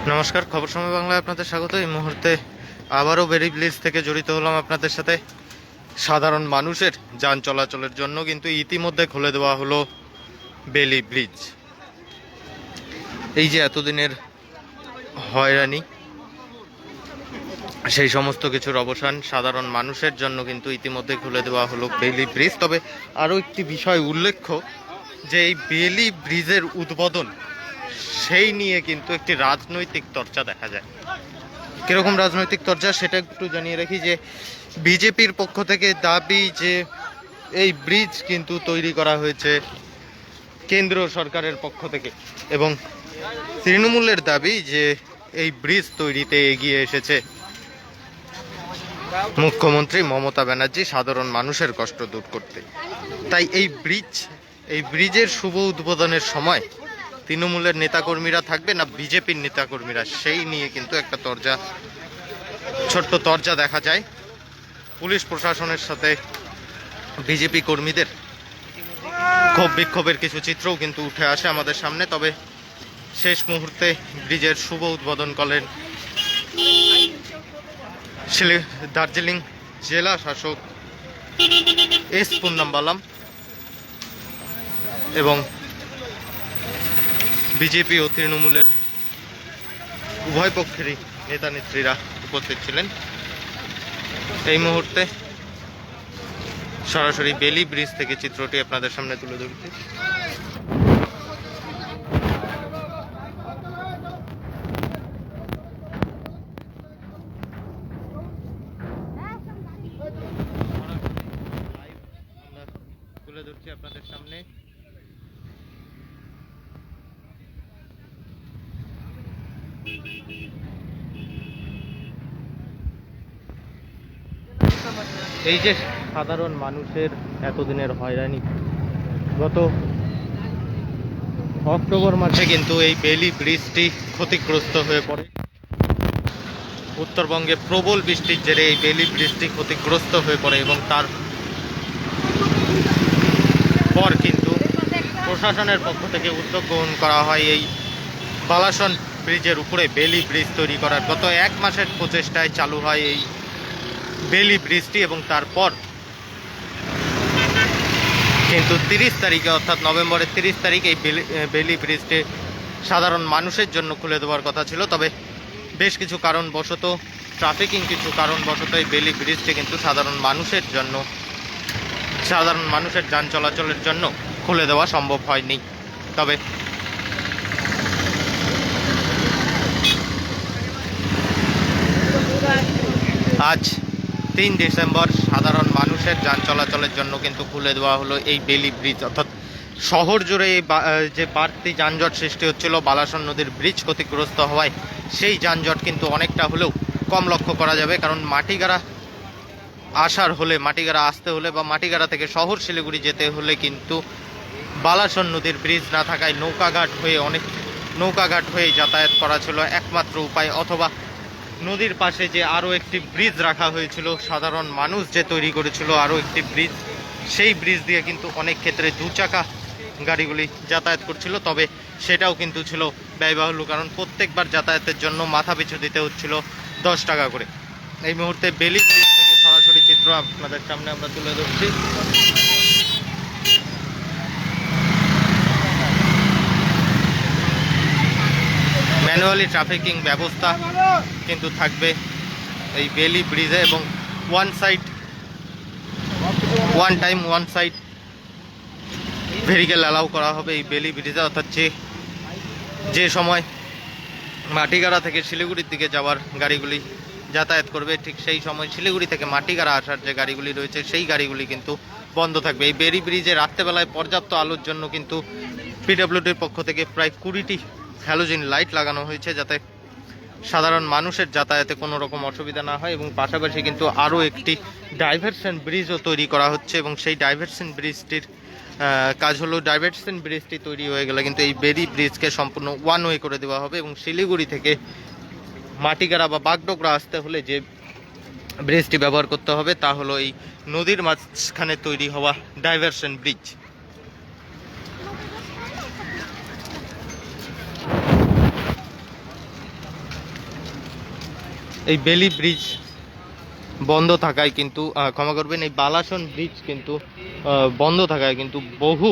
নমস্কার, খবর সময় বাংলায় আপনাদের স্বাগত। এই মুহূর্তে আবারও বেলি ব্রিজ থেকে জড়িত হলাম আপনাদের সাথে। সাধারণ মানুষের যান চলাচলের জন্য কিন্তু ইতিমধ্যে খুলে দেওয়া হলো বেলি ব্রিজ। এই যে এতদিনের হয়রানি, সেই সমস্ত কিছুর অবসান, সাধারণ মানুষের জন্য কিন্তু ইতিমধ্যে খুলে দেওয়া হলো বেলি ব্রিজ। তবে আরও একটি বিষয় উল্লেখ্য যে এই বেলি ব্রিজের উদ্বোধন, সেই নিয়ে কিন্তু একটি রাজনৈতিক চর্চা দেখা যায়। কিরকম রাজনৈতিক চর্চা সেটা একটু জানিয়ে রাখি যে বিজেপির পক্ষ থেকে দাবি যে এই ব্রিজ কিন্তু তৈরি করা হয়েছে কেন্দ্র সরকারের পক্ষ থেকে, এবং তৃণমূলের দাবি যে এই ব্রিজ তৈরিতে এগিয়ে এসেছে মুখ্যমন্ত্রী মমতা ব্যানার্জি সাধারণ মানুষের কষ্ট দূর করতে। তাই এই ব্রিজের শুভ উদ্বোধনের সময় তৃণমূলের নেতাকর্মীরা থাকবে না বিজেপির নেতাকর্মীরা, সেই নিয়ে কিন্তু একটা ছোট্ট তরজা দেখা যায়। পুলিশ প্রশাসনের সাথে বিজেপি কর্মীদের ক্ষোভ বিক্ষোভের কিছু চিত্রও কিন্তু উঠে আসে আমাদের সামনে। তবে শেষ মুহূর্তে ব্রিজের শুভ উদ্বোধন করেন দার্জিলিং জেলা শাসক এস পুন্নাম্বালাম এবং বিজেপি ও তৃণমূলের উভয় পক্ষেরই নেতা নেত্রীরা উপস্থিত ছিলেন। এই মুহূর্তে সরাসরি বেলি ব্রিজ থেকে চিত্রটি আপনাদের সামনে তুলে ধরছি। তুলে ধরছি আপনাদের সামনে। এই যে সাধারণ মানুষের এতদিনের হয়রানি, গত অক্টোবর মাসে কিন্তু এই বেলি ব্রিজটি ক্ষতিগ্রস্ত হয়ে পড়ে। উত্তরবঙ্গে প্রবল বৃষ্টির জেরে এই বেলি ব্রিজটি ক্ষতিগ্রস্ত হয়ে পড়ে এবং তার পর কিন্তু প্রশাসনের পক্ষ থেকে উদ্যোগ গ্রহণ করা হয় এই বালাসন ব্রিজের উপরে বেলি ব্রিজ তৈরি করার। গত এক মাসের প্রচেষ্টায় চালু হয় এই বেলি ব্রিজটি এবং তারপর কিন্তু 30 তারিখে অর্থাৎ নভেম্বরের 30 তারিখ এই বেলি ব্রিজটি সাধারণ মানুষের জন্য খুলে দেওয়ার কথা ছিল। তবে বেশ কিছু কারণবশত, ট্রাফিকিং কিছু কারণবশত এই বেলি ব্রিজটি কিন্তু সাধারণ মানুষের যান চলাচলের জন্য খুলে দেওয়া সম্ভব হয়নি। তবে আজ 3 ডিসেম্বর সাধারণ মানুষের যান চলাচলের জন্য কিন্তু খুলে দেওয়া হলো এই বেলি ব্রিজ। অর্থাৎ শহর জুড়ে যে বাড়তি যানজট সৃষ্টি হচ্ছিল বালাসন নদীর ব্রিজ ক্ষতিগ্রস্ত হওয়ায়, সেই যানজট কিন্তু অনেকটা হলেও কম লক্ষ্য করা যাবে। কারণ মাটিগাড়া আসতে হলে বা মাটিগাড়া থেকে শহর শিলিগুড়ি যেতে হলে কিন্তু বালাসন নদীর ব্রিজ না থাকায় নৌকাঘাট হয়ে যাতায়াত করা ছিল একমাত্র উপায়, অথবা নদীর পাশে যে আরও একটি ব্রিজ রাখা হয়েছিল, সাধারণ মানুষ যে তৈরি করেছিল আরও একটি ব্রিজ, সেই ব্রিজ দিয়ে কিন্তু অনেক ক্ষেত্রে 2 চাকা গাড়িগুলি যাতায়াত করছিল। তবে সেটাও কিন্তু ছিল ব্যয়বহুল, কারণ প্রত্যেকবার যাতায়াতের জন্য মাথা পিছু দিতে হচ্ছিল 10 টাকা করে। এই মুহূর্তে বেলি ব্রিজ থেকে সরাসরি চিত্র আপনাদের সামনে আমরা তুলে ধরছি। ম্যানুয়ালি ট্রাফিকিং ব্যবস্থা কিন্তু থাকবে এই বেলি ব্রিজে, এবং ওয়ান সাইড ভেহিকেল অ্যালাউ করা হবে এই বেলি ব্রিজে। অর্থাৎ যে সময় মাটিগাড়া থেকে শিলিগুড়ির দিকে যাওয়ার গাড়িগুলি যাতায়াত করবে, ঠিক সেই সময় শিলিগুড়ি থেকে মাটিগাড়া আসার যে গাড়িগুলি রয়েছে সেই গাড়িগুলি কিন্তু বন্ধ থাকবে। এই বেলি ব্রিজে রাত্রেবেলায় পর্যাপ্ত আলোর জন্য কিন্তু পিডব্লিউডির পক্ষ থেকে প্রায় 20টি হ্যালোজেন লাইট লাগানো হয়েছে, যাতে সাধারণ মানুষের যাতায়াতে কোনো রকম অসুবিধা না হয়। এবং পাশাপাশি কিন্তু আরও একটি ডাইভারশন ব্রিজও তৈরি করা হচ্ছে, এবং সেই ডাইভারশন ব্রিজটির কাজ হলো, ডাইভারশন ব্রিজটি তৈরি হয়ে গেলে কিন্তু এই বেলি ব্রিজকে সম্পূর্ণ ওয়ান ওয়ে করে দেওয়া হবে, এবং শিলিগুড়ি থেকে মাটিগাড়া বা বাগডোগরা আসতে হলে যে ব্রিজটি ব্যবহার করতে হবে তা হলো এই নদীর মাঝখানে তৈরি হওয়া ডাইভারশন ব্রিজ। এই বেলি ব্রিজ বন্ধ থাকায় কিন্তু ক্ষমা করবেন, এই বালাসন ব্রিজ কিন্তু বন্ধ থাকায় কিন্তু বহু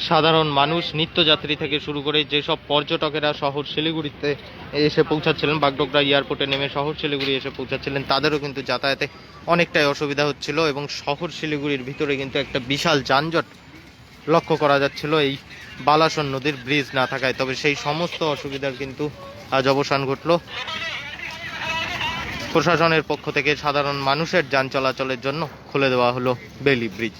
সাধারণ মানুষ, নিত্যযাত্রী থেকে শুরু করে যেসব পর্যটকেরা শহর শিলিগুড়িতে এসে পৌঁছাচ্ছিলেন, বাগডোগরা এয়ারপোর্টে নেমে শহর শিলিগুড়ি এসে পৌঁছাচ্ছিলেন, তাদেরও কিন্তু যাতায়াতে অনেকটাই অসুবিধা হচ্ছিল। এবং শহর শিলিগুড়ির ভিতরে কিন্তু একটা বিশাল যানজট লক্ষ্য করা যাচ্ছিল এই বালাসন নদীর ব্রিজ না থাকায়। তবে সেই সমস্ত অসুবিধার কিন্তু আজ অবসান ঘটল। প্রশাসনের পক্ষ থেকে সাধারণ মানুষের যান চলাচলের জন্য খুলে দেওয়া হলো বেলি ব্রিজ।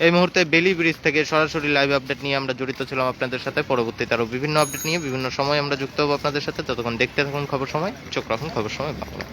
এই মুহূর্তে বেলি ব্রিজ থেকে সরাসরি লাইভ আপডেট নিয়ে আমরা জড়িত ছিলাম আপনাদের সাথে। পরবর্তীতে আরও বিভিন্ন আপডেট নিয়ে বিভিন্ন সময় আমরা যুক্ত হবো আপনাদের সাথে। ততক্ষণ দেখতে থাকুন খবর সময়, চোখ রাখুন খবর সময় বাংলা।